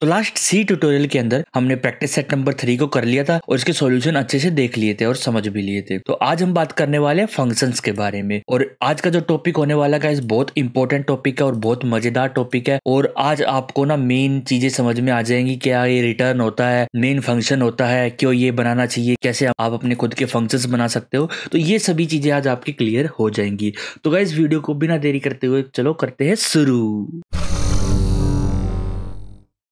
तो लास्ट सी ट्यूटोरियल के अंदर हमने प्रैक्टिस सेट नंबर 3 को कर लिया था और इसके सॉल्यूशन अच्छे से देख लिए थे और समझ भी लिए थे। तो आज हम बात करने वाले हैं फंक्शंस के बारे में और आज का जो टॉपिक होने वाला है बहुत इंपॉर्टेंट टॉपिक है और बहुत मजेदार टॉपिक है। और आज आपको ना मेन चीजें समझ में आ जाएंगी, क्या ये रिटर्न होता है, मेन फंक्शन होता है, क्यों ये बनाना चाहिए, कैसे आप अपने खुद के फंक्शंस बना सकते हो। तो ये सभी चीजें आज आपकी क्लियर हो जाएंगी। तो गाइस वीडियो को बिना देरी करते हुए चलो करते हैं शुरू।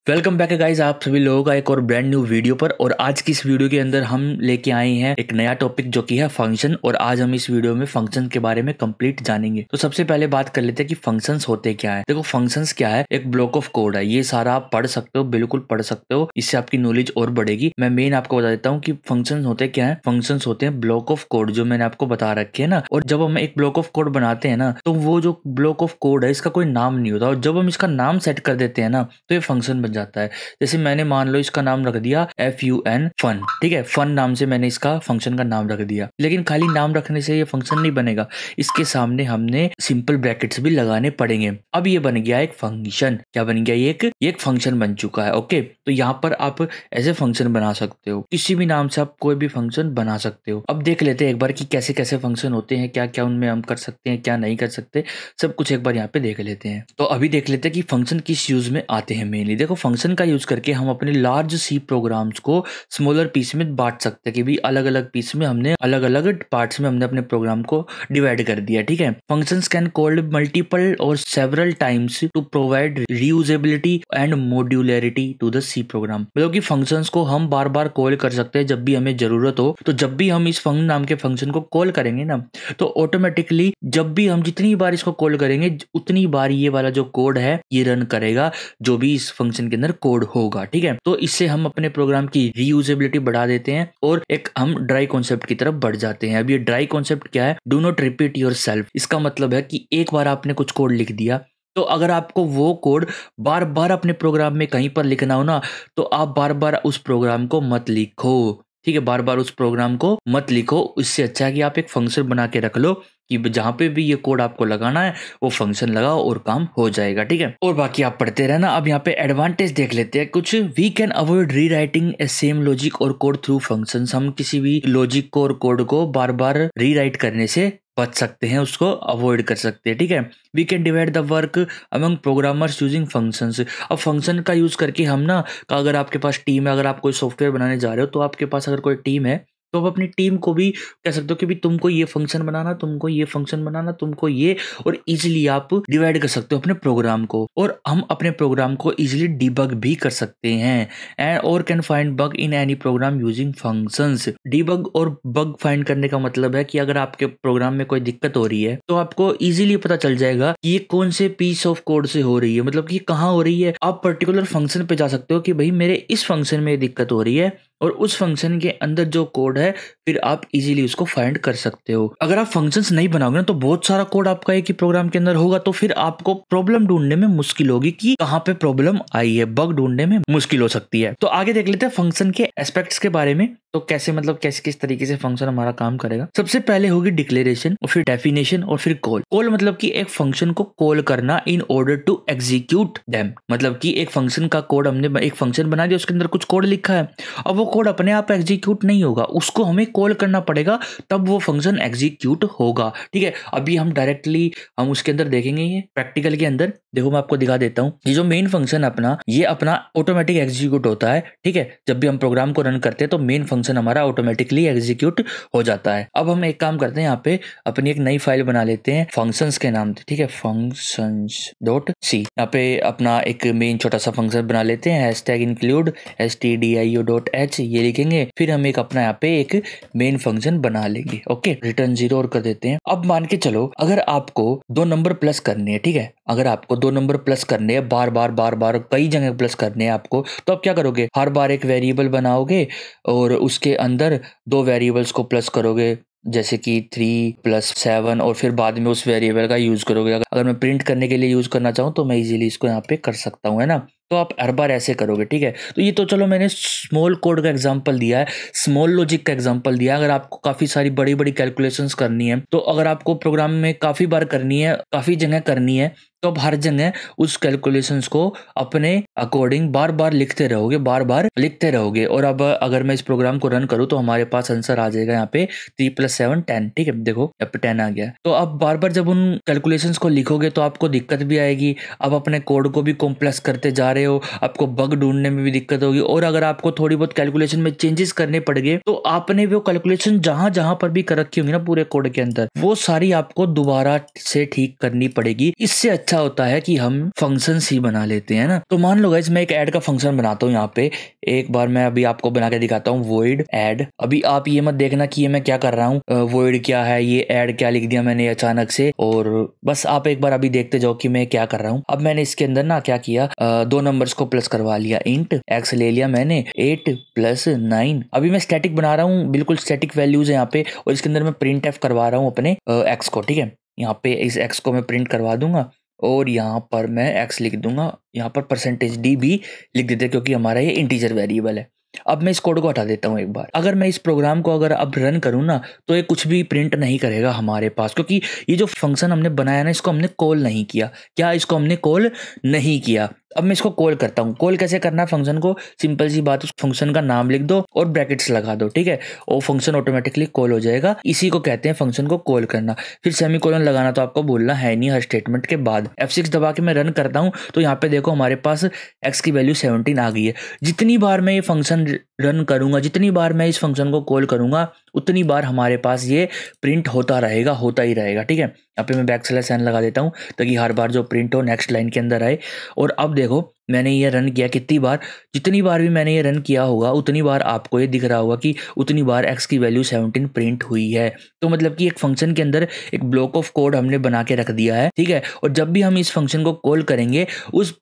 वेलकम बैक गाइस, आप सभी लोगों का एक और ब्रांड न्यू वीडियो पर। और आज की इस वीडियो के अंदर हम लेके आए हैं एक नया टॉपिक जो कि है फंक्शन। और आज हम इस वीडियो में फंक्शन के बारे में कंप्लीट जानेंगे। तो सबसे पहले बात कर लेते हैं कि फंक्शंस होते क्या है। देखो फंक्शंस क्या है, एक ब्लॉक ऑफ कोड है। ये सारा आप पढ़ सकते हो, बिल्कुल पढ़ सकते हो, इससे आपकी नॉलेज और बढ़ेगी। मैं मेन आपको बता देता हूँ कि फंक्शंस होते क्या है। फंक्शंस होते हैं ब्लॉक ऑफ कोड जो मैंने आपको बता रखे है ना। और जब हम एक ब्लॉक ऑफ कोड बनाते हैं ना, तो वो जो ब्लॉक ऑफ कोड है इसका कोई नाम नहीं होता। और जब हम इसका नाम सेट कर देते हैं ना, तो ये फंक्शन बन जाता है। जैसे मैंने मान लो इसका नाम रख दिया FUN फन, ठीक है। फन नाम से मैंने इसका फंक्शन का नाम रख दिया। लेकिन खाली नाम रखने से ये फंक्शन नहीं बनेगा, इसके सामने हमने सिंपल ब्रैकेट्स भी लगाने पड़ेंगे। अब ये बन गया एक फंक्शन। क्या बन गया? ये एक फंक्शन बन चुका है। ओके, तो यहाँ पर आप ऐसे फंक्शन बना सकते हो, किसी भी नाम से आप कोई भी फंक्शन बना सकते हो। अब देख लेते हैं एक बार कि कैसे कैसे फंक्शन होते हैं, क्या क्या उनमें हम कर सकते हैं, क्या नहीं कर सकते, सब कुछ एक बार यहाँ पे देख लेते हैं। तो अभी देख लेते हैं कि फंक्शन किस यूज में आते हैं मेनली। देखो फंक्शन का यूज करके हम अपने लार्ज सी प्रोग्राम्स को स्मॉलर पीस में बांट सकते हैं कि भी अलग अलग पीस में हमने अलग अलग पार्ट्स में हमने अपने प्रोग्राम को डिवाइड कर दिया, ठीक है। फंक्शंस कैन कॉल्ड मल्टीपल और several times to provide reusability and modularity to the C program. मतलब कि फंक्शंस को हम बार बार कॉल कर सकते हैं जब भी हमें जरूरत हो। तो जब भी हम इस फंक्शन नाम के फंक्शन को कॉल करेंगे ना, तो ऑटोमेटिकली जब भी हम जितनी बार इसको कॉल करेंगे उतनी बार ये वाला जो कोड है ये रन करेगा, जो भी इस फंक्शन के अंदर कोड होगा, ठीक है। तो इससे हम अपने प्रोग्राम की रीयूजेबिलिटी बढ़ा देते हैं और एक हम ड्राई कॉन्सेप्ट की तरफ बढ़ जाते हैं। अब ये ड्राई कॉन्सेप्ट क्या है? Do not repeat yourself. इसका मतलब है कि एक बार आपने कुछ कोड लिख दिया, तो अगर आपको वो कोड बार बार अपने प्रोग्राम में कहीं पर लिखना हो ना, तो आप बार बार उस प्रोग्राम को मत लिखो, ठीक है। बार बार उस प्रोग्राम को मत लिखो। इससे अच्छा है कि आप एक फंक्शन बना के रख लो कि जहां पे भी ये कोड आपको लगाना है वो फंक्शन लगाओ और काम हो जाएगा, ठीक है। और बाकी आप पढ़ते रहना। अब यहाँ पे एडवांटेज देख लेते हैं कुछ। We can avoid rewriting a same logic और कोड थ्रू फंक्शंस। हम किसी भी लॉजिक को और कोड को बार बार रीराइट करने से बच सकते हैं, उसको अवॉइड कर सकते हैं, ठीक है। We can divide the work among programmers using functions. अब फंक्शन का यूज करके हम ना, अगर आपके पास टीम है, अगर आप कोई सॉफ्टवेयर बनाने जा रहे हो, तो आपके पास अगर कोई टीम है तो आप अपनी टीम को भी कह सकते हो कि भी तुमको ये फंक्शन बनाना, तुमको ये फंक्शन बनाना, तुमको ये, और इजीली आप डिवाइड कर सकते हो अपने प्रोग्राम को। और हम अपने प्रोग्राम को इजीली डिबग भी कर सकते हैं एंड और can find bug in any program using functions. Debug और बग फाइंड करने का मतलब है कि अगर आपके प्रोग्राम में कोई दिक्कत हो रही है तो आपको इजीली पता चल जाएगा कि ये कौन से पीस ऑफ कोड से हो रही है, मतलब कि कहाँ हो रही है। आप पर्टिकुलर फंक्शन पे जा सकते हो कि भाई मेरे इस फंक्शन में दिक्कत हो रही है, और उस फंक्शन के अंदर जो कोड है फिर आप इजीली उसको फाइंड कर सकते हो। अगर आप फंक्शंस नहीं बनाओगे ना, तो बहुत सारा कोड आपका एक ही प्रोग्राम के अंदर होगा, तो फिर आपको प्रॉब्लम ढूंढने में मुश्किल होगी कि कहाँ पे प्रॉब्लम आई है, बग ढूंढने में मुश्किल हो सकती है। तो आगे देख लेते हैं फंक्शन के एस्पेक्ट्स के बारे में। तो कैसे, मतलब कैसे किस तरीके से फंक्शन हमारा काम करेगा। सबसे पहले होगी डिक्लेरेशन और फिर डेफिनेशन और फिर कॉल। कॉल मतलब कि एक फंक्शन को कॉल करना in order to execute them. मतलब कि एक फंक्शन का कोड, हमने एक फंक्शन बना दिया, उसके अंदर कुछ कोड लिखा है, अब वो कोड अपने आप एग्जीक्यूट नहीं होगा, उसको हमें कॉल करना पड़ेगा, तब वो फंक्शन एग्जीक्यूट होगा, ठीक है। अभी हम डायरेक्टली हम उसके अंदर देखेंगे ये प्रैक्टिकल के अंदर। देखो मैं आपको दिखा देता हूँ। ये जो मेन फंक्शन अपना, ये अपना ऑटोमेटिक एग्जीक्यूट होता है, ठीक है। जब भी हम प्रोग्राम को रन करते हैं तो मेन फंक्शन हमारा ऑटोमेटिकली एग्जीक्यूट हो जाता है। अब हम एक काम करते हैं, यहाँ पे अपनी एक नई फाइल बना लेते हैं फंक्शंस के नाम से, ठीक है, functions.c। यहाँ पे अपना एक मेन छोटा सा फंक्शन बना लेते हैं, #include stdio.h ये लिखेंगे। फिर हम एक अपना यहाँ पे एक मेन फंक्शन बना लेंगे, ओके। रिटर्न 0 और कर देते हैं। अब मान के चलो अगर आपको 2 नंबर प्लस करने हैं, ठीक है, अगर आपको 2 नंबर प्लस करने हैं, बार बार कई जगह प्लस करने हैं आपको, तो आप क्या करोगे? हर बार एक वेरिएबल बनाओगे और उसके अंदर 2 वेरिएबल्स को प्लस करोगे, जैसे कि 3 + 7, और फिर बाद में उस वेरिएबल का यूज करोगे। अगर मैं प्रिंट करने के लिए यूज करना चाहूँ तो मैं इजीली इसको यहाँ पे कर सकता हूँ, है ना। तो आप हर बार ऐसे करोगे, ठीक है। तो ये तो चलो मैंने स्मॉल कोड का एग्जांपल दिया है, स्मॉल लॉजिक का एग्जांपल दिया है। अगर आपको काफ़ी सारी बड़ी बड़ी कैलकुलेशंस करनी है, तो अगर आपको प्रोग्राम में काफ़ी बार करनी है, काफ़ी जगह करनी है, तो आप हर जगह उस कैलकुलेशंस को अपने अकॉर्डिंग बार बार लिखते रहोगे, बार बार लिखते रहोगे। और अब अगर मैं इस प्रोग्राम को रन करूँ तो हमारे पास आंसर आ जाएगा यहाँ पे 3 + 7 10, ठीक है। देखो यहाँ पे 10 आ गया। तो अब बार बार जब उन कैलकुलेशंस को लिखोगे तो आपको दिक्कत भी आएगी। आप अपने कोड को भी कॉम्प्लेक्स करते जा रहे हो, आपको बग ढूंढने में भी दिक्कत होगी। और अगर आपको थोड़ी बहुत कैलकुलेशन में चेंजेस करने पड़ गए तो आपने वो कैलकुलेशन जहां जहां पर भी कर रखी होंगी ना पूरे कोड के अंदर, वो सारी आपको दोबारा से ठीक करनी पड़ेगी। इससे अच्छा होता है कि हम फंक्शंस ही बना लेते हैं ना। तो मान लो गाइस मैं एक ऐड का फंक्शन बनाता हूँ यहाँ पे। एक बार मैं अभी आपको बना के दिखाता हूँ, वॉइड ऐड। अभी आप ये मत देखना कि ये मैं क्या कर रहा हूँ, वॉइड क्या है, ये ऐड क्या लिख दिया मैंने अचानक से। और बस आप एक बार अभी देखते जाओ कि मैं क्या कर रहा हूँ। अब मैंने इसके अंदर ना क्या किया, 2 नंबर्स को प्लस करवा लिया। इंट एक्स ले लिया मैंने 8 + 9। अभी मैं स्टैटिक बना रहा हूँ, बिल्कुल स्टैटिक वैल्यूज है यहाँ पे। और इसके अंदर मैं प्रिंट एफ करवा रहा हूँ अपने एक्स को, ठीक है। यहाँ पे इस एक्स को मैं प्रिंट करवा दूंगा और यहाँ पर मैं एक्स लिख दूंगा। यहाँ पर %d भी लिख देते हैं क्योंकि हमारा ये इंटीजर वेरिएबल है। अब मैं इस कोड को हटा देता हूँ एक बार। अगर मैं इस प्रोग्राम को अगर अब रन करूँ ना तो ये कुछ भी प्रिंट नहीं करेगा हमारे पास, क्योंकि ये जो फंक्शन हमने बनाया ना इसको हमने कॉल नहीं किया। क्या इसको हमने कॉल नहीं किया। अब मैं इसको कॉल करता हूँ। कॉल कैसे करना है फंक्शन को, सिंपल सी बात, उस फंक्शन का नाम लिख दो और ब्रैकेट्स लगा दो, ठीक है। और फंक्शन ऑटोमेटिकली कॉल हो जाएगा। इसी को कहते हैं फंक्शन को कॉल करना। फिर सेमीकोलन लगाना तो आपको बोलना है नहीं हर स्टेटमेंट के बाद। F6 दबा के मैं रन करता हूँ तो यहाँ पे देखो हमारे पास x की वैल्यू 17 आ गई है। जितनी बार मैं ये फंक्शन रन करूंगा, जितनी बार मैं इस फंक्शन को कॉल करूंगा, उतनी बार हमारे पास ये प्रिंट होता रहेगा, होता ही रहेगा, ठीक है। यहाँ पे मैं \n लगा देता हूँ ताकि हर बार जो प्रिंट हो नेक्स्ट लाइन के अंदर आए। और अब देखो मैंने ये रन किया कितनी बार, जितनी बार भी मैंने ये रन किया होगा उतनी बार आपको ये दिख रहा होगा कि उतनी बार x की वैल्यू 17 प्रिंट हुई है। तो मतलब कि एक फंक्शन के अंदर एक ब्लॉक ऑफ कोड हमने बना के रख दिया है, ठीक है। और जब भी हम इस फंक्शन को कॉल करेंगे उस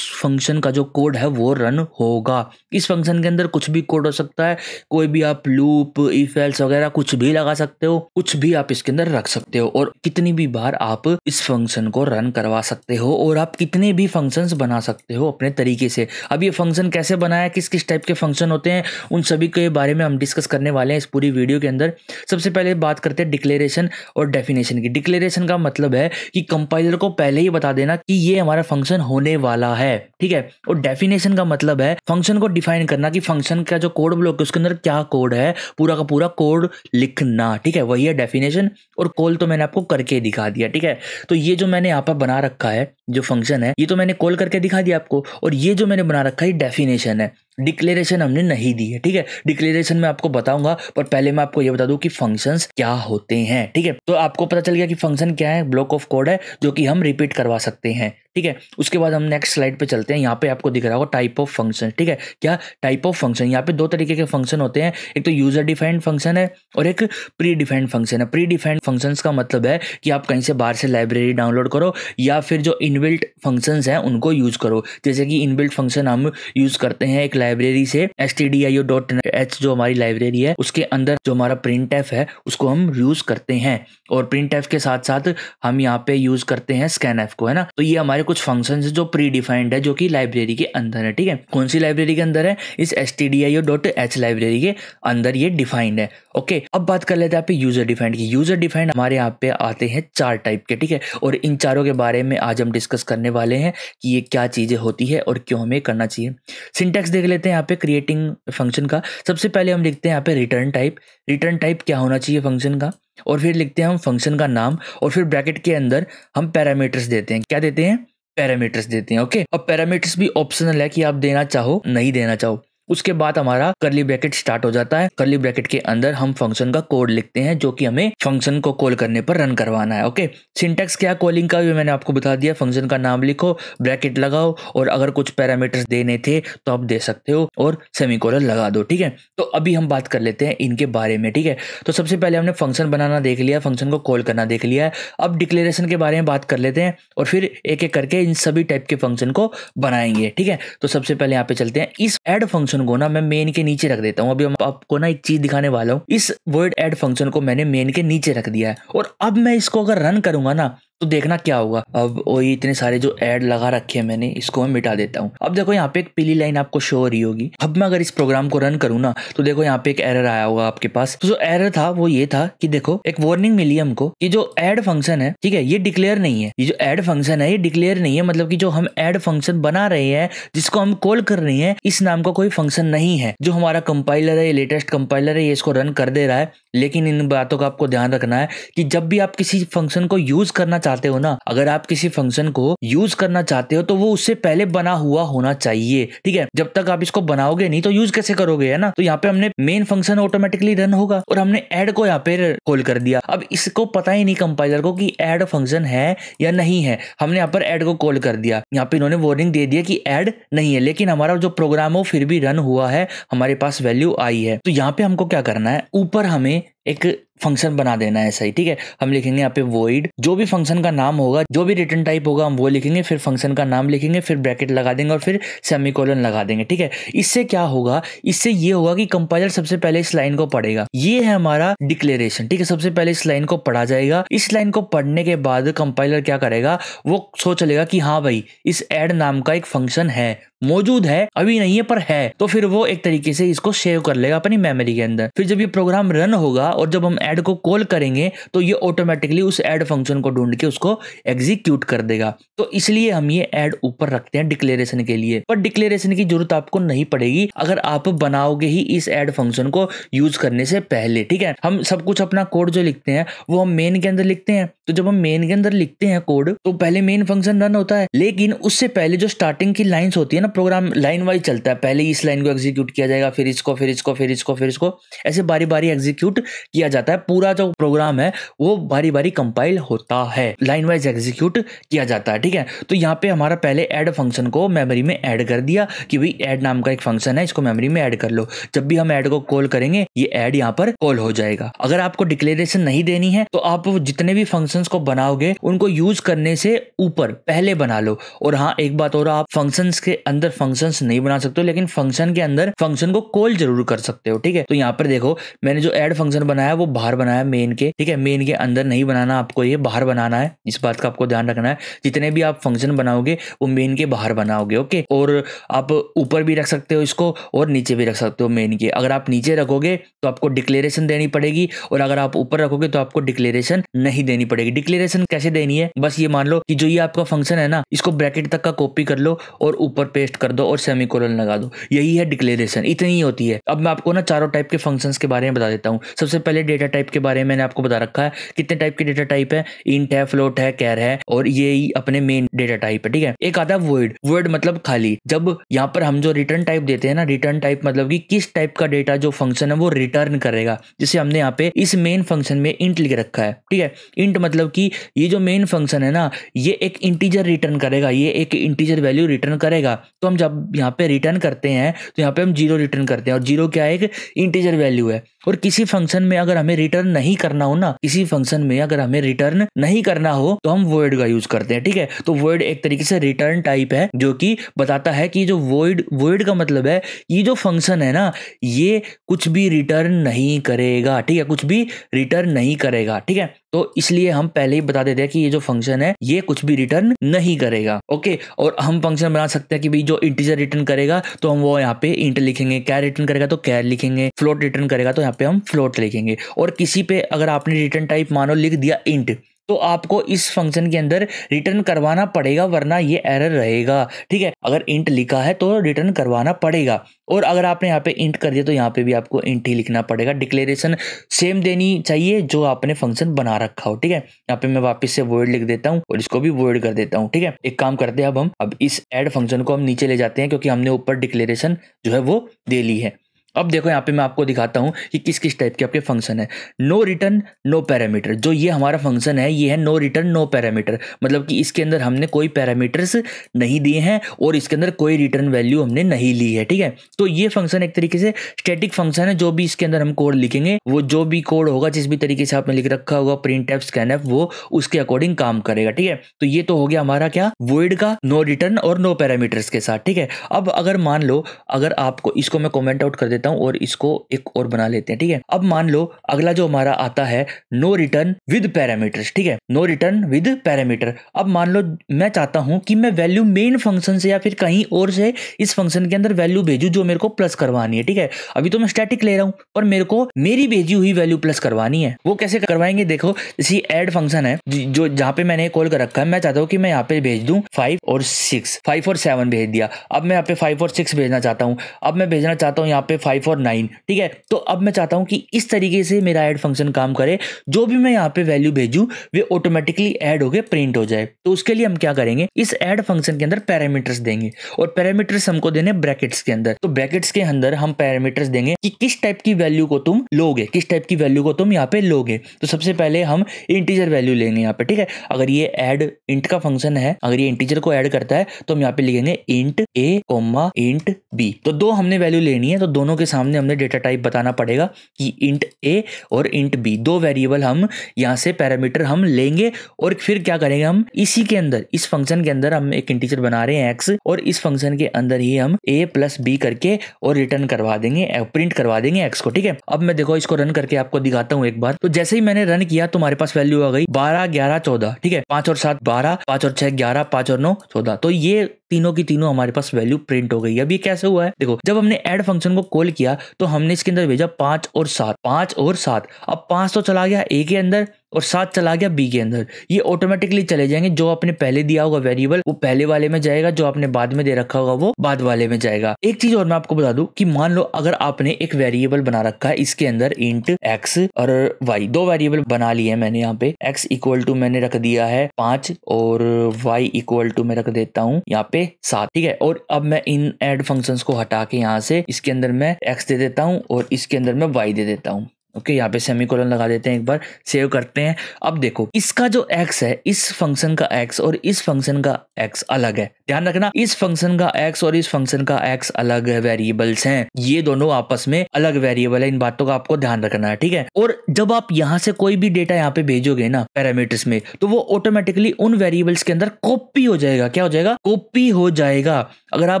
फंक्शन का जो कोड है वो रन होगा। इस फंक्शन के अंदर कुछ भी कोड हो सकता है, कोई भी आप लूप, इफ एल्स वगैरह कुछ भी लगा सकते हो, कुछ भी आप इसके अंदर रख सकते हो। और कितनी भी बार आप इस फंक्शन को रन करवा सकते हो और आप कितने भी फंक्शंस बना सकते हो अपने तरीके से। अब ये फंक्शन कैसे बनाया, किस किस टाइप के फंक्शन होते हैं, उन सभी के बारे में हम डिस्कस करने वाले हैं इस पूरी वीडियो के अंदर। सबसे पहले बात करते हैं डिक्लेरेशन और डेफिनेशन की। डिक्लेरेशन का मतलब है कि कंपाइलर को पहले ही बता देना कि ये हमारा फंक्शन होने वाला है, ठीक है। और डेफिनेशन का मतलब है फंक्शन को डिफाइन करना कि फंक्शन का जो कोड ब्लॉक है उसके अंदर क्या कोड है, पूरा का पूरा कोड लिखना, ठीक है। वही है डेफिनेशन। और कॉल तो मैंने आपको करके दिखा दिया, ठीक है। तो ये जो मैंने यहाँ पर बना रखा है जो फंक्शन है, ये तो मैंने कॉल करके दिखा दिया आपको। और ये जो मैंने बना रखा है डेफिनेशन है, डिक्लेरेशन हमने नहीं दी है, ठीक है। डिक्लेरेशन मैं आपको बताऊंगा, पर पहले मैं आपको ये बता दूं कि फंक्शंस क्या होते हैं, ठीक है। तो आपको पता चल गया कि फंक्शन क्या है, ब्लॉक ऑफ कोड है जो कि हम रिपीट करवा सकते हैं, ठीक है। उसके बाद हम नेक्स्ट स्लाइड पे चलते हैं। यहाँ पे आपको दिख रहा होगा टाइप ऑफ फंक्शन, ठीक है। क्या टाइप ऑफ फंक्शन, यहाँ पे 2 तरीके के फंक्शन होते हैं, एक तो यूजर डिफाइंड फंक्शन है और एक प्री डिफाइंड फंक्शन है। प्री डिफाइंड फंक्शंस का मतलब है कि आप कहीं से बाहर से लाइब्रेरी डाउनलोड करो या फिर जो इनबिल्ट फंक्शंस हैं उनको यूज करो। जैसे कि इनबिल्ट फंक्शन हम यूज करते हैं एक लाइब्रेरी से stdio.h जो हमारी लाइब्रेरी है उसके अंदर जो हमारा printf है उसको हम यूज करते हैं। और printf के साथ साथ हम यहाँ पे यूज करते हैं scanf को, है ना। तो ये हमारे कुछ फंक्शंस है जो प्री डिफाइंड है, जो कि लाइब्रेरी के अंदर है, ठीक है। कौन सी लाइब्रेरी के अंदर है, इस stdio.h लाइब्रेरी के अंदर ये डिफाइंड है, ओके। अब बात कर लेते हैं यहाँ पे यूजर डिफाइंड की। यूजर डिफाइंड हमारे यहाँ पे आते हैं 4 टाइप के, ठीक है। और इन चारों के बारे में आज हम डिस्कस करने वाले हैं कि ये क्या चीजें होती है और क्यों हमें करना चाहिए। सिंटैक्स देख लेते हैं यहाँ पे क्रिएटिंग फंक्शन का। सबसे पहले हम लिखते हैं यहाँ पे रिटर्न टाइप। रिटर्न टाइप क्या होना चाहिए फंक्शन का, और फिर लिखते हैं हम फंक्शन का नाम, और फिर ब्रैकेट के अंदर हम पैरामीटर्स देते हैं। क्या देते हैं, पैरामीटर्स देते हैं, ओके। अब पैरामीटर्स भी ऑप्शनल है कि आप देना चाहो नहीं देना चाहो। उसके बाद हमारा कर्ली ब्रैकेट स्टार्ट हो जाता है। कर्ली ब्रैकेट के अंदर हम फंक्शन का कोड लिखते हैं जो कि हमें फंक्शन को कॉल करने पर रन करवाना है, ओके। सिंटैक्स क्या कॉलिंग का भी मैंने आपको बता दिया। फंक्शन का नाम लिखो, ब्रैकेट लगाओ, और अगर कुछ पैरामीटर्स देने थे तो आप दे सकते हो और सेमीकोलन लगा दो, ठीक है। तो अभी हम बात कर लेते हैं इनके बारे में, ठीक है। तो सबसे पहले हमने फंक्शन बनाना देख लिया, फंक्शन को कॉल करना देख लिया है। अब डिक्लेरेशन के बारे में बात कर लेते हैं और फिर एक एक करके इन सभी टाइप के फंक्शन को बनाएंगे, ठीक है। तो सबसे पहले यहाँ पे चलते हैं। इस ऐड फंक्शन को ना मैं मेन के नीचे रख देता हूँ। अभी हम आपको ना एक चीज दिखाने वाला हूँ। इस वर्ड ऐड फंक्शन को मैंने मेन के नीचे रख दिया है, और अब मैं इसको अगर रन करूंगा ना तो देखना क्या होगा। अब वही इतने सारे जो ऐड लगा रखे हैं मैंने, इसको मैं मिटा देता हूँ। अब देखो यहाँ पे एक पीली लाइन आपको शो हो रही होगी। अब मैं अगर इस प्रोग्राम को रन करूँ ना, तो देखो यहाँ पे एक एरर आया होगा आपके पास। तो जो एरर था वो ये था कि देखो एक वार्निंग मिली हमको कि जो ऐड फंक्शन है, ठीक है, ये डिक्लेयर नहीं है। ये जो ऐड फंक्शन है ये डिक्लेयर नहीं है, मतलब कि जो हम ऐड फंक्शन बना रहे हैं, जिसको हम कॉल कर रहे हैं, इस नाम का कोई फंक्शन नहीं है। जो हमारा कंपाइलर है, लेटेस्ट कंपाइलर है, ये इसको रन कर दे रहा है। लेकिन इन बातों का आपको ध्यान रखना है कि जब भी आप किसी फंक्शन को यूज करना चाहते हो ना, अगर आप किसी फंक्शन को यूज करना चाहते हो तो वो उससे पहले बना हुआ होना चाहिए, ठीक है। जब तक आप इसको बनाओगे नहीं तो यूज कैसे करोगे, है ना। तो यहाँ पे हमने मेन फंक्शन ऑटोमेटिकली रन होगा और हमने ऐड को यहाँ पे कॉल कर दिया। अब इसको पता ही नहीं कंपाइलर को कि ऐड फंक्शन है या नहीं है। हमने यहाँ पर ऐड को कॉल कर दिया, यहाँ पे इन्होंने वार्निंग दे दिया कि ऐड नहीं है, लेकिन हमारा जो प्रोग्राम हो फिर भी रन हुआ है, हमारे पास वैल्यू आई है। तो यहाँ पे हमको क्या करना है, ऊपर हमें एक फंक्शन बना देना है, सही, ठीक है। हम लिखेंगे यहाँ पे void, जो भी फंक्शन का नाम होगा, जो भी रिटर्न टाइप होगा हम वो लिखेंगे, फिर फंक्शन का नाम लिखेंगे, फिर ब्रैकेट लगा देंगे और फिर सेमीकोलन लगा देंगे, ठीक है। इससे क्या होगा, इससे ये होगा कि कंपाइलर सबसे पहले इस लाइन को पढ़ेगा। ये है हमारा डिक्लेरेशन, ठीक है। सबसे पहले इस लाइन को पढ़ा जाएगा। इस लाइन को पढ़ने के बाद कंपाइलर क्या करेगा, वो सोच लेगा कि हाँ भाई इस ऐड नाम का एक फंक्शन है, मौजूद है, अभी नहीं है पर है। तो फिर वो एक तरीके से इसको सेव कर लेगा अपनी मेमोरी के अंदर। फिर जब ये प्रोग्राम रन होगा और जब हम ऐड को कॉल करेंगे तो ये ऑटोमेटिकली उस ऐड फंक्शन को ढूंढ के उसको एग्जीक्यूट कर देगा। तो इसलिए हम ये ऐड ऊपर रखते हैं डिक्लेरेशन के लिए। पर डिक्लेरेशन की जरूरत आपको नहीं पड़ेगी अगर आप बनाओगे ही इस ऐड फंक्शन को यूज करने से पहले, ठीक है। हम सब कुछ अपना कोड जो लिखते हैं वो हम मेन के अंदर लिखते हैं। तो जब हम मेन के अंदर लिखते हैं कोड तो पहले मेन फंक्शन रन होता है, लेकिन उससे पहले जो स्टार्टिंग की लाइंस होती है ना, प्रोग्राम लाइन वाइज चलता है। पहले इस लाइन को एग्जीक्यूट किया जाएगा, फिर इसको, फिर इसको, फिर इसको, फिर इसको, ऐसे बारी बारी एग्जीक्यूट किया जाता है। पूरा जो प्रोग्राम है वो बारी बारी कंपाइल होता है, लाइन वाइज एग्जीक्यूट किया जाता है, ठीक है। तो यहाँ पे हमारा पहले ऐड फंक्शन को मेमोरी में ऐड कर दिया कि भाई ऐड नाम का एक फंक्शन है, इसको मेमोरी में ऐड कर लो। जब भी हम ऐड को कॉल करेंगे ये ऐड यहाँ पर कॉल हो जाएगा। अगर आपको डिक्लेरेशन नहीं देनी है तो आप जितने भी फंक्शंस को बनाओगे उनको यूज करने से ऊपर पहले बना लो। और हाँ, एक बात और, आप फंक्शंस के अंदर फंक्शंस नहीं बना सकते हो, लेकिन फंक्शन के अंदर फंक्शन को कॉल जरूर कर सकते हो, ठीक है। तो यहाँ पर देखो मैंने जो ऐड फंक्शन बनाया वो बाहर बनाया मेन के, ठीक है। मेन के अंदर नहीं बनाना आपको, ये बाहर बनाना है, इस बात का आपको ध्यान रखना है। जितने भी आप फंक्शन बनाओगे वो मेन के बाहर बनाओगे, ओके। और आप ऊपर भी रख सकते हो इसको और नीचे भी रख सकते हो मेन के। अगर आप नीचे रखोगे तो आपको डिक्लेरेशन देनी पड़ेगी और अगर आप ऊपर रखोगे तो आपको डिक्लेरेशन नहीं देनी पड़ेगी। डिक्लेरेशन कैसे देनी है, बस ये मान लो कि जो ये आपका फंक्शन है ना, इसको ब्रैकेट तक का कॉपी कर लो और ऊपर पेस्ट कर दो और सेमीकोलन लगा दो, यही है डिक्लेरेशन, इतनी ही होती है। अब मैं आपको ना चारों टाइप के फंक्शंस के बारे में बता देता हूँ। सबसे पहले डेटा टाइप के बारे में मैंने आपको बता रखा है, कितने टाइप के डेटा टाइप है, इंट है, फ्लोट है, कैर है, और ये ही अपने मेन डेटा टाइप है, ठीक है। एक आता है वॉइड, वॉइड मतलब खाली। जब यहाँ पर हम जो रिटर्न टाइप देते हैं ना, रिटर्न टाइप मतलब कि किस टाइप का डेटा जो फंक्शन है वो रिटर्न करेगा। जैसे हमने यहाँ पे इस मेन फंक्शन में इंट लिख रखा है, ठीक है। इंट मतलब कि ये जो मेन फंक्शन है ना, ये एक इंटीजर रिटर्न करेगा, ये एक इंटीजर वैल्यू रिटर्न करेगा। तो हम जब यहाँ पे रिटर्न करते हैं तो यहाँ पे हम 0 रिटर्न करते हैं, और 0 क्या है, एक इंटीजर वैल्यू है। और किसी फंक्शन में अगर हमें रिटर्न नहीं करना हो ना, किसी फंक्शन में अगर हमें रिटर्न नहीं करना हो तो हम वॉइड का यूज करते हैं, ठीक है। तो वॉइड एक तरीके से रिटर्न टाइप है जो कि बताता है कि जो वॉइड का मतलब है ये जो फंक्शन है ना, ये कुछ भी रिटर्न नहीं करेगा, ठीक है, कुछ भी रिटर्न नहीं करेगा, ठीक है। तो इसलिए हम पहले ही बता देते हैं कि ये जो फंक्शन है ये कुछ भी रिटर्न नहीं करेगा, ओके। और हम फंक्शन बना सकते हैं कि भाई जो इंटीजर रिटर्न करेगा तो हम वो यहाँ पे इंट लिखेंगे, कैर रिटर्न करेगा तो कैर लिखेंगे, फ्लोट रिटर्न करेगा तो यहाँ पे हम फ्लोट लिखेंगे। और किसी पे अगर आपने रिटर्न टाइप मानो लिख दिया इंट, तो आपको इस फंक्शन के अंदर रिटर्न करवाना पड़ेगा, वरना ये एरर रहेगा, ठीक है। अगर इंट लिखा है तो रिटर्न करवाना पड़ेगा, और अगर आपने यहाँ पे इंट कर दिया तो यहाँ पे भी आपको इंट ही लिखना पड़ेगा। डिक्लेरेशन सेम देनी चाहिए जो आपने फंक्शन बना रखा हो, ठीक है। यहाँ पे मैं वापस से वॉइड लिख देता हूँ और इसको भी वॉइड कर देता हूँ, ठीक है। एक काम करते हैं, अब इस ऐड फंक्शन को हम नीचे ले जाते हैं क्योंकि हमने ऊपर डिक्लेरेशन जो है वो दे ली है। अब देखो यहाँ पे मैं आपको दिखाता हूँ कि किस किस टाइप के आपके फंक्शन है। नो रिटर्न नो पैरामीटर, जो ये हमारा फंक्शन है ये है नो रिटर्न नो पैरामीटर, मतलब कि इसके अंदर हमने कोई पैरामीटर्स नहीं दिए हैं और इसके अंदर कोई रिटर्न वैल्यू हमने नहीं ली है, ठीक है। तो ये फंक्शन एक तरीके से स्टैटिक फंक्शन है, जो भी इसके अंदर हम कोड लिखेंगे वो जो भी कोड होगा, जिस भी तरीके से आपने लिख रखा होगा printf scanf, वो उसके अकॉर्डिंग काम करेगा, ठीक है। तो ये तो हो गया हमारा क्या, वॉइड का नो रिटर्न और नो पैरामीटर्स के साथ, ठीक है। अब अगर मान लो, अगर आपको इसको मैं कमेंट आउट कर देता लेता हूँ और इसको एक और बना लेते हैं, ठीक है। अब मान लो अगला जो हमारा आता है नो रिटर्न विद पैरामीटर्स, ठीक है, नो रिटर्न विद पैरामीटर। अब मान लो मैं चाहता हूं कि मैं वैल्यू मेन फंक्शन से या फिर कहीं और से इस फंक्शन के अंदर वैल्यू भेजूं जो मेरे को प्लस करवानी है, ठीक है। अभी तो मैं स्टैटिक ले रहा हूं पर मेरे को मेरी भेजी हुई वैल्यू प्लस करवानी है। वो कैसे करवाएंगे, देखो जैसे ऐड फंक्शन है जो जहां पे मैंने कॉल कर रखा है, मैं चाहता हूं कि मैं यहाँ पे भेज दूं 5 और 6, 5 और 7 भेज दिया। अब मैं यहाँ पे 5 और 6 भेजना चाहता हूँ, अब मैं भेजना चाहता हूँ यहाँ पे 5 और 9, ठीक है। तो अब मैं चाहता हूँ कि इस तरीके से मेरा ऐड फंक्शन काम करे, जो भी मैं यहाँ पे वैल्यू भेजूं वे ऑटोमेटिकली ऐड होके प्रिंट हो जाए। तो उसके लिए हम क्या करेंगे, इस ऐड फंक्शन के अंदर पैरामीटर्स देंगे और पैरामीटर्स हमको देने ब्रैकेट्स के अंदर। तो ब्रैकेट्स के अंदर हम पैरामीटर्स देंगे कि किस टाइप की वैल्यू को तुम लोगे, किस टाइप की वैल्यू को तुम यहाँ पे लोगे। तो सबसे पहले हम इंटीजर वैल्यू लेंगे यहाँ पे, ठीक है। अगर ये ऐड इंट का फंक्शन है, अगर ये इंटीजर को ऐड करता है तो हम यहाँ पे लिखेंगे इंट ए कोमा इंट बी। तो दो हमने वैल्यू लेनी है, तो दोनों के सामने हमने डेटा टाइप बताना पड़ेगा कि इंट ए और इंट बी, दो वेरिएबल हम यहाँ से पैरामीटर हम लेंगे। और फिर क्या करेंगे, हम इसी के अंदर इस फंक्शन के अंदर हम एक इंटीजर बना रहे हैं एक्स, और इस फंक्शन के अंदर ही हम a प्लस बी करके और रिटर्न करवा देंगे, प्रिंट करवा देंगे एक्स को, ठीक है। अब मैं देखो इसको रन करके आपको दिखाता हूँ एक बार। तो जैसे ही मैंने रन किया तो हमारे पास वैल्यू आ गई 12 11 14, ठीक है। 5 और 7 12, 5 और 6 11, 5 और 9 14। तो ये तीनों की तीनों हमारे पास वैल्यू प्रिंट हो गई। अब ये कैसे हुआ है, देखो जब हमने ऐड फंक्शन को कॉल किया तो हमने इसके अंदर भेजा 5 और 7, 5 और 7। अब 5 तो चला गया ए के अंदर और 7 चला गया बी के अंदर। ये ऑटोमेटिकली चले जाएंगे, जो आपने पहले दिया होगा वेरिएबल वो पहले वाले में जाएगा, जो आपने बाद में दे रखा होगा वो बाद वाले में जाएगा। एक चीज और मैं आपको बता दूं कि मान लो अगर आपने एक वेरिएबल बना रखा है, इसके अंदर इंट एक्स और वाई, दो वेरिएबल बना लिए हैं मैंने। यहाँ पे एक्स इक्वल टू मैंने रख दिया है 5 और वाई इक्वल टू मैं रख देता हूँ यहाँ पे 7, ठीक है। और अब मैं इन ऐड फंक्शंस को हटा के यहाँ से इसके अंदर मैं एक्स दे देता हूँ और इसके अंदर मैं वाई दे देता हूँ। ओके, यहाँ पे सेमीकोलन लगा देते हैं, एक बार सेव करते हैं। अब देखो इसका जो x है, इस फंक्शन का x और इस फंक्शन का x अलग है। ध्यान रखना, इस फंक्शन का x और इस फंक्शन का x अलग वेरिएबल्स हैं, ये दोनों आपस में अलग वेरिएबल है। इन बातों का आपको ध्यान रखना है, ठीक है। और जब आप यहाँ से कोई भी डेटा यहाँ पे भेजोगे ना पैरामीटर्स में, तो वो ऑटोमेटिकली उन वेरिएबल्स के अंदर कॉपी हो जाएगा। क्या हो जाएगा, कॉपी हो जाएगा। अगर आप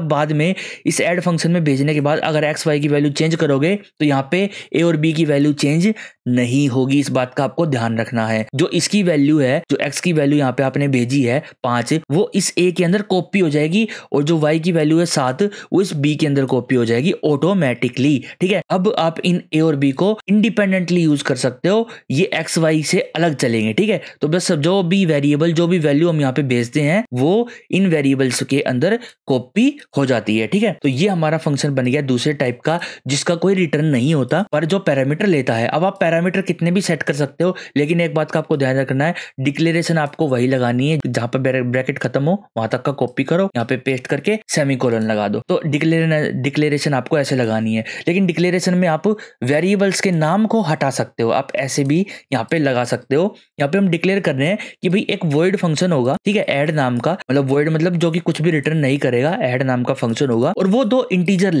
बाद में इस ऐड फंक्शन में भेजने के बाद अगर एक्स वाई की वैल्यू चेंज करोगे तो यहाँ पे ए और बी की वैल्यू चेंज नहीं होगी। इस बात का आपको ध्यान रखना है। जो इसकी वैल्यू है, जो एक्स की वैल्यू यहाँ पे आपने भेजी है 5, वो इस ए के अंदर कॉपी हो जाएगी, और जो वाई की वैल्यू है 7 वो इस बी के अंदर कॉपी हो जाएगी ऑटोमेटिकली, ठीक है। अब आप इन ए और बी को इंडिपेंडेंटली यूज कर सकते हो, ये एक्स वाई से अलग चलेंगे, ठीक है। तो बस जो भी वेरिएबल, जो भी वैल्यू हम यहाँ पे भेजते हैं वो इन वेरिएबल्स के अंदर कॉपी हो जाती है, ठीक है। तो ये हमारा फंक्शन बन गया दूसरे टाइप का, जिसका कोई रिटर्न नहीं होता पर जो पैरामीटर लेता है। अब आप पैरामीटर कितने भी सेट कर सकते हो, लेकिन एक बात का आपको ध्यान रखना है, डिक्लेरेशन आपको वही लगानी है जहां पर ब्रैकेट खत्म हो वहां तक का कॉपी करो, यहाँ पे पेस्ट करके सेमीकोलन लगा दो। तो डिक्लेरेशन आपको ऐसे लगानी है, लेकिन डिक्लेरेशन में आप वेरिएबल्स के नाम को हटा सकते हो, आप ऐसे भी यहाँ पे लगा सकते हो। यहाँ पे हम डिक्लेयर कर रहे हैं कि भाई एक वॉइड फंक्शन होगा, ठीक है, ऐड नाम का, मतलब वॉइड मतलब जो कि कुछ भी रिटर्न नहीं करेगा, ऐड नाम का फंक्शन होगा और वो दो इंटीजर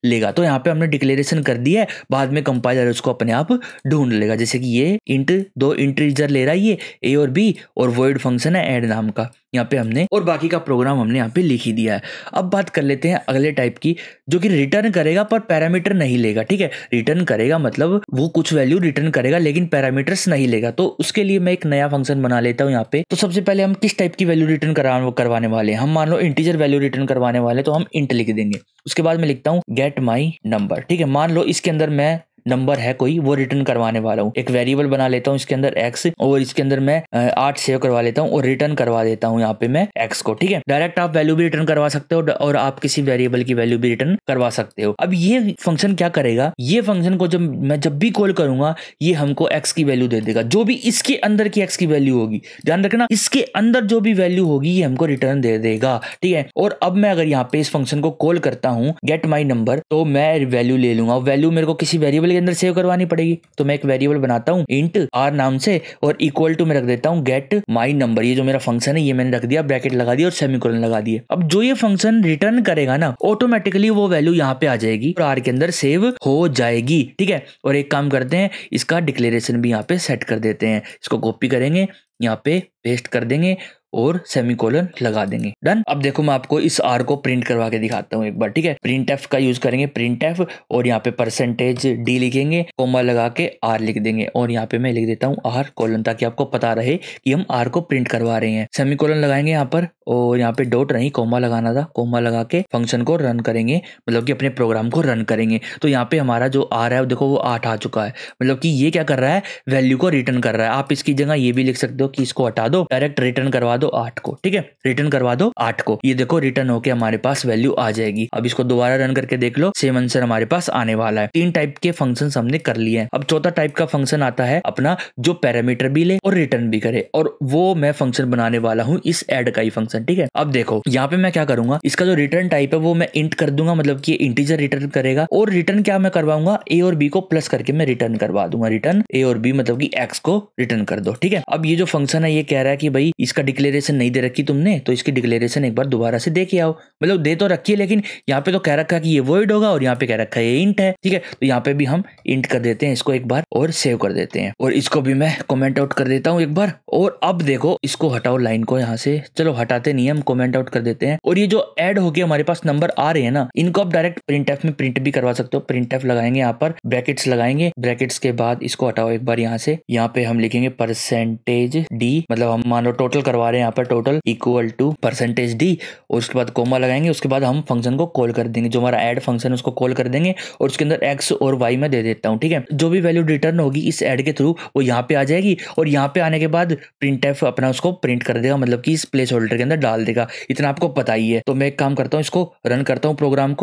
लेगा। तो यहाँ पे हमने डिक्लेरेशन कर दिया है, बाद में कंपाइलर उसको अपने आप ढूंढ लेगा। जैसे कि ये इंट दो इंटीजर ले रहा है, ये ए और बी, और वॉइड फंक्शन है ऐड नाम का यहाँ पे हमने, और बाकी का प्रोग्राम हमने यहाँ पे लिख ही दिया है। अब बात कर लेते हैं अगले टाइप की, जो कि रिटर्न करेगा पर पैरामीटर नहीं लेगा, ठीक है। रिटर्न करेगा मतलब वो कुछ वैल्यू रिटर्न करेगा लेकिन पैरामीटर्स नहीं लेगा। तो उसके लिए मैं एक नया फंक्शन बना लेता हूँ यहाँ पे। तो सबसे पहले हम किस टाइप की वैल्यू रिटर्न करवाने वाले हैं, हम मान लो इंटीजर वैल्यू रिटर्न करवाने वाले, तो हम इंट लिख देंगे। उसके बाद मैं लिखता हूँ गेट माई नंबर, ठीक है। मान लो इसके अंदर मैं नंबर है कोई, वो रिटर्न करवाने वाला हूँ। एक वेरिएबल बना लेता हूँ इसके अंदर x, और इसके अंदर मैं 8 सेव करवा लेता हूँ और रिटर्न करवा देता हूँ यहाँ पे मैं x को, ठीक है। डायरेक्ट आप वैल्यू भी रिटर्न करवा सकते हो और आप किसी वेरिएबल की वैल्यू भी रिटर्न करवा सकते हो। अब ये फंक्शन क्या करेगा, ये फंक्शन को जब भी कॉल करूंगा ये हमको x की वैल्यू दे देगा, जो भी इसके अंदर की x की वैल्यू होगी। ध्यान रखना, इसके अंदर जो भी वैल्यू होगी ये हमको रिटर्न दे देगा, ठीक है। और अब मैं अगर यहाँ पे इस फंक्शन को कॉल करता हूँ गेट माई नंबर, तो मैं वैल्यू ले लूंगा। वैल्यू मेरे को किसी वेरिएबल के अंदर सेव करवानी पड़ेगी, तो मैं एक वेरिएबल बनाता हूँ इंट r नाम से, और इक्वल टू में रख देता हूँ गेट माई नंबर। ये जो मेरा फंक्शन है ये मैंने रख दिया, ब्रैकेट लगा दिया और सेमीकोलन लगा दिया। अब जो ये फंक्शन रिटर्न करेगा ना, ऑटोमेटिकली वो वैल्यू यहाँ पे आ जाएगी और r के अंदर सेव हो जाएगी, ठीक है। और एक काम करते हैं, इसका डिक्लेरेशन भी यहाँ पे सेट कर देते हैं। इसको कॉपी करेंगे, यहाँ पे पेस्ट कर देंगे और सेमीकोलन लगा देंगे। डन। अब देखो मैं आपको इस आर को प्रिंट करवा के दिखाता हूँ एक बार, ठीक है। प्रिंट एफ का यूज करेंगे, प्रिंट एफ, और यहाँ पे परसेंटेज डी लिखेंगे, कोमा लगा के आर लिख देंगे, और यहाँ पे मैं लिख देता हूँ आर कोलन, ताकि आपको पता रहे कि हम आर को प्रिंट करवा रहे हैं। सेमीकोलन लगाएंगे यहाँ पर, और यहाँ पे डॉट नहीं कोमा लगाना था, कोमा लगा के फंक्शन को रन करेंगे, मतलब कि अपने प्रोग्राम को रन करेंगे। तो यहाँ पे हमारा जो आर है देखो वो 8 आ चुका है, मतलब कि ये क्या कर रहा है, वैल्यू को रिटर्न कर रहा है। आप इसकी जगह ये भी लिख सकते हो कि इसको हटा दो, डायरेक्ट रिटर्न करवा दो 8 को, ठीक है, रिटर्न करवा दो 8 को। ये देखो रिटर्न होके हमारे पास वैल्यू आ जाएगी। अब इसको दोबारा रन करके देख लो, सेम आंसर हमारे पास आने वाला है। 3 टाइप के फंक्शंस हमने कर लिए हैं। अब चौथा टाइप का फंक्शन आता है अपना, जो पैरामीटर भी ले और रिटर्न भी करे, और वो मैं फंक्शन बनाने वाला हूँ इस ऐड का ही फंक्शन, ठीक है। अब देखो यहाँ पे मैं क्या करूंगा, इसका जो रिटर्न टाइप है वो मैं इंट कर दूंगा, मतलब कि इंटीजर रिटर्न करेगा, और रिटर्न क्या मैं करवाऊंगा, ए और बी को प्लस करके मैं रिटर्न करवा दूंगा, रिटर्न ए और बी, मतलब कि एक्स को रिटर्न कर दो, ठीक है। अब ये जो फंक्शन है ये कह रहा है कि भाई इसका डिक्लेरेशन नहीं दे रखी तुमने, तो इसकी डिक्लेरेशन एक बार दोबारा से दे के आओ। मतलब दे तो रखी है, लेकिन यहाँ पे तो कह रखा है कि ये वॉइड होगा, और यहाँ पे कह रखा है ये इंट है, ठीक है। तो यहाँ पे भी हम इंट कर देते हैं इसको एक बार, और सेव कर देते हैं, और इसको भी मैं कमेंट आउट कर देता हूँ एक बार। और अब देखो इसको हटाओ लाइन को यहाँ से, चलो हटाते नहीं, हम कमेंट आउट कर देते हैं। और ये जो ऐड होके हमारे पास नंबर आ रहे हैं ना, इनको आप डायरेक्ट प्रिंट एफ में प्रिंट भी करवा सकते हो। प्रिंट एफ लगाएंगे, यहाँ पर ब्रैकेट्स लगाएंगे, ब्रैकेट्स के बाद इसको हटाओ एक बार यहाँ से, यहाँ पे हम लिखेंगे परसेंटेज डी, मतलब हम मान लो टोटल करवा रहे हैं, यहाँ पर total equal to percentage D, और उसके बाद कोमा लगाएंगे, उसके बाद हम फंक्शन को कॉल कर देंगे, जो हमारा ऐड फंक्शन है उसको कॉल कर देंगे, और उसके अंदर एक्स और वाई में दे देता हूँ, ठीक है। जो भी वैल्यू रिटर्न होगी इस ऐड के थ्रू वो यहाँ पे आ जाएगी, और यहाँ पे आने के बाद प्रिंट एफ अपना उसको प्रिंट कर देगा, मतलब कि इस प्लेस होल्डर के अंदर डाल देगा। इतना आपको पता ही है। तो मैं एक काम करता हूँ, इसको रन करता हूँ प्रोग्राम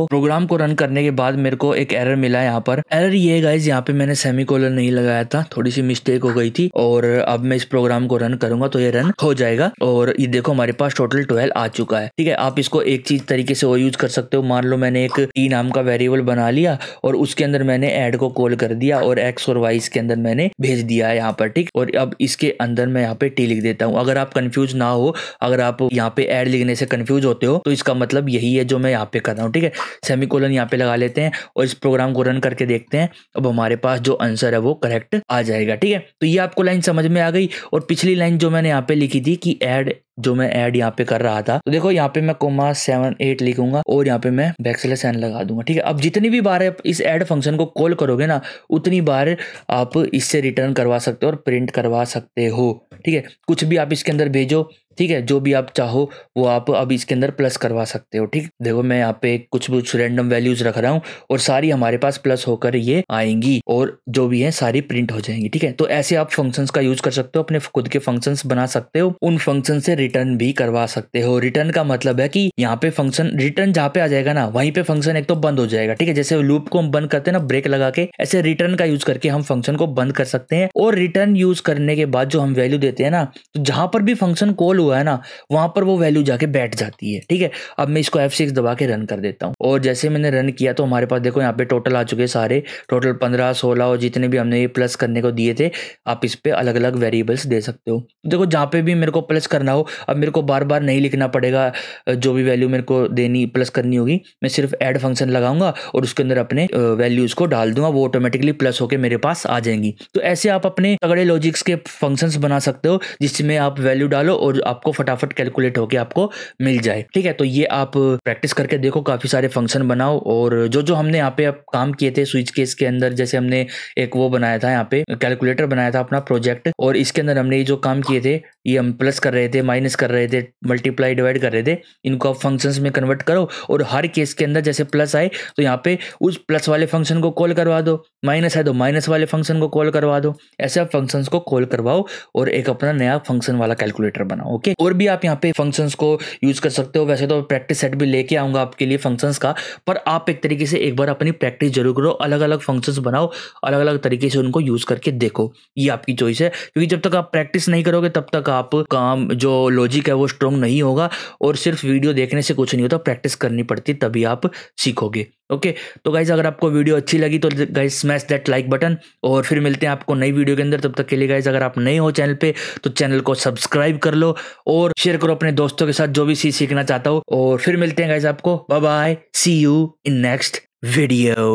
को रन करने के बाद मेरे को एक एरर मिला है। यहाँ पर एरर ये है गाइस, यहाँ पे मैंने सेमीकोलन नहीं लगाया था, थोड़ी सी मिस्टेक हो गई थी, और अब मैं इस प्रोग्राम को रन करूंगा तो ये रन हो जाएगा। और ये देखो हमारे पास टोटल 12 आ चुका है, ठीक है। आप इसको एक चीज तरीके से वो यूज कर सकते हो, मान लो मैंने एक टी नाम का वेरिएबल बना लिया, और उसके अंदर मैंने ऐड को कॉल कर दिया, और एक्स और वाई के अंदर मैंने भेज दिया है यहाँ पर, ठीक। और अब इसके अंदर मैं यहाँ पे टी लिख देता हूँ। अगर आप कंफ्यूज ना हो, अगर आप यहाँ पे ऐड लिखने से कंफ्यूज होते हो, तो इसका मतलब यही है जो मैं यहाँ पे कर रहा हूँ, ठीक है। सेमीकोलन यहाँ पे लगा लेते हैं, और इस प्रोग्राम को रन करके देखते हैं। अब हमारे पास जो आंसर है वो करेक्ट आ जाएगा, ठीक है। तो ये आपको लाइन समझ में आ गई। और पिछली लाइन जो मैंने यहाँ पे लिखी थी कि ऐड, जो मैं ऐड यहाँ पे कर रहा था, तो देखो यहाँ पे मैं कोमा 7 8 लिखूंगा, और यहाँ पे मैं बैकस्लैश एन लगा दूंगा, ठीक है। अब जितनी भी बार आप इस ऐड फंक्शन को कॉल करोगे ना, उतनी बार आप इससे रिटर्न करवा सकते हो और प्रिंट करवा सकते हो, ठीक है। कुछ भी आप इसके अंदर भेजो, ठीक है, जो भी आप चाहो वो आप अब इसके अंदर प्लस करवा सकते हो, ठीक। देखो मैं यहाँ पे कुछ रैंडम वैल्यूज रख रहा हूँ, और सारी हमारे पास प्लस होकर ये आएंगी, और जो भी है सारी प्रिंट हो जाएंगी, ठीक है। तो ऐसे आप फंक्शंस का यूज कर सकते हो, अपने खुद के फंक्शंस बना सकते हो, उन फंक्शन से रिटर्न भी करवा सकते हो। रिटर्न का मतलब है कि यहाँ पे फंक्शन रिटर्न जहाँ पे आ जाएगा ना, वहीं पे फंक्शन एक तो बंद हो जाएगा, ठीक है। जैसे लूप को हम बंद करते हैं ना ब्रेक लगा के, ऐसे रिटर्न का यूज करके हम फंक्शन को बंद कर सकते हैं। और रिटर्न यूज करने के बाद जो हम वैल्यू देते हैं ना, तो जहां पर भी फंक्शन कॉल हुआ है ना, वहां पर वो वैल्यू जाके बैठ जाती है, ठीक है। अब मैं इसको F6 दबा के रन कर देता हूँ, और जैसे मैंने रन किया तो हमारे पास देखो यहाँ पे टोटल आ चुके हैं सारे, टोटल 15 16, और जितने भी हमने ये प्लस करने को दिए थे, आप इस पे अलग अलग वेरिएबल्स दे सकते हो। देखो जहाँ पे भी मेरे को प्लस करना हो, अब मेरे को बार बार नहीं लिखना पड़ेगा, जो भी वैल्यू मेरे को देनी प्लस करनी होगी, मैं सिर्फ ऐड फंक्शन लगाऊंगा और उसके अंदर अपने वैल्यूज को डाल दूंगा, वो ऑटोमेटिकली प्लस होके मेरे पास आ जाएंगी। तो ऐसे आप अपने तगड़े लॉजिक्स के फंक्शंस बना सकते हो, जिसमें आप वैल्यू डालो और आपको फटाफट कैलकुलेट होके आपको मिल जाए, ठीक है। तो ये आप प्रैक्टिस करके देखो, काफी सारे फंक्शन बनाओ। और जो हमने यहाँ पे काम किए थे स्विच केस के अंदर, जैसे हमने एक वो बनाया था, यहाँ पे कैलकुलेटर बनाया था अपना प्रोजेक्ट, और इसके अंदर हमने ये जो काम किए थे, ये हम प्लस कर रहे थे, माइनस कर रहे थे, मल्टीप्लाई डिवाइड कर रहे थे, इनको आप फंक्शंस में कन्वर्ट करो। और हर केस के अंदर जैसे प्लस आए तो यहाँ पे उस प्लस वाले फंक्शन को कॉल करवा दो, माइनस है तो माइनस वाले फंक्शन को कॉल करवा दो। ऐसे आप फंक्शंस को कॉल करवाओ और एक अपना नया फंक्शन वाला कैलकुलेटर बनाओ, ओके। और भी आप यहाँ पे फंक्शंस को यूज कर सकते हो। वैसे तो प्रैक्टिस सेट भी लेके आऊंगा आपके लिए फंक्शंस का, पर आप एक तरीके से एक बार अपनी प्रैक्टिस जरूर करो, अलग अलग फंक्शंस बनाओ, अलग अलग तरीके से उनको यूज करके देखो। ये आपकी चॉइस है, क्योंकि जब तक आप प्रैक्टिस नहीं करोगे तब तक आप काम जो लॉजिक है वो स्ट्रॉन्ग नहीं होगा। और सिर्फ वीडियो देखने से कुछ नहीं होता, प्रैक्टिस करनी पड़ती, तभी आप सीखोगे, ओके। तो गाइज अगर आपको वीडियो अच्छी लगी तो guys smash that like button, और फिर मिलते हैं आपको नई वीडियो के अंदर। तब तक के लिए गाइज अगर आप नए हो चैनल पे तो चैनल को सब्सक्राइब कर लो और शेयर करो अपने दोस्तों के साथ जो भी सीखना चाहता हो। और फिर मिलते हैं गाइज आपको, bye bye, see you in next video.